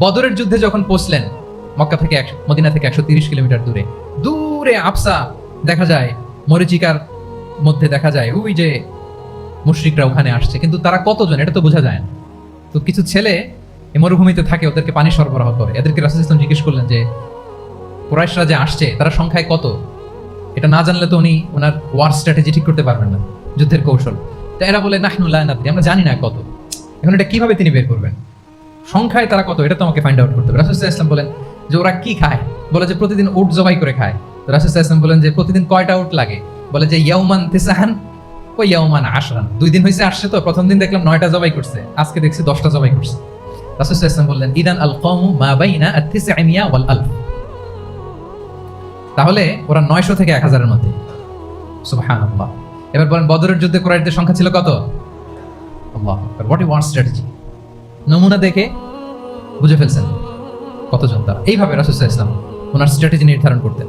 বদরের যুদ্ধে যখন পৌঁছলেন, মক্কা থেকে মদিনা থেকে 130 কিলোমিটার দূরে, দূরে আফসা দেখা যায়, মরিচিকার মধ্যে দেখা যায় ওই যে মুশরিকরা ওখানে আসছে, কিন্তু তারা কতজন এটা তো বোঝা যায় না। তো কিছু ছেলে এই মরুভূমিতে থাকে, ওদেরকে পানি সরবরাহ করে। এদেরকে রাসূল সাল্লাল্লাহু আলাইহি ওয়াসাল্লাম জিজ্ঞেস করলেন যে কুরাইশরা যে আসছে তারা সংখ্যায় কত, এটা না জানলে তো উনি ওনার ওয়ার স্ট্র্যাটেজি ঠিক করতে পারবেন না, যুদ্ধের কৌশল। তো এরা বলে নাহনু লা নাদরি, আমরা জানি না কত। এখন এটা কিভাবে তিনি বের করবেন, সংখ্যায় তারা কত, এটা তো আমাকে ফাইন্ড আউট করতে হবে। রাসূল সাল্লাল্লাহু আলাইহি ওয়াসাল্লাম বলেন যে ওরা কি খায়, বলে যে প্রতিদিন উট জবাই করে খায়। তো রাসূল সাল্লাল্লাহু আলাইহি ওয়াসাল্লাম বলেন যে প্রতিদিন কয়টা উট লাগে, বলে যে ইয়াউমান তিসআন ওয়া ইয়াউমান আশরান, 2 দিন হইছে আসছে, তো প্রথম দিন দেখলাম 9টা জবাই করছে, আজকে দেখছি 10টা জবাই করছে। রাসূল সাল্লাল্লাহু আলাইহি ওয়াসাল্লাম বললেন ইদান আল কওমু মা বাইনা আত-তিসআমিয়া ওয়াল আলফ, তাহলে ওরা 900 থেকে 1000 এর মধ্যে। সুবহানাল্লাহ। এবার বলেন বদরের যুদ্ধে কুরাইশদের সংখ্যা ছিল কত? আল্লাহু আকবার। What a war strategy! নমুনা দেখে বুঝে ফেলছেন কতজন তারা। এইভাবে রাসূল সাল্লাল্লাহু আলাইহি ওয়াসাল্লাম ওনার স্ট্র্যাটেজি নির্ধারণ করতেন।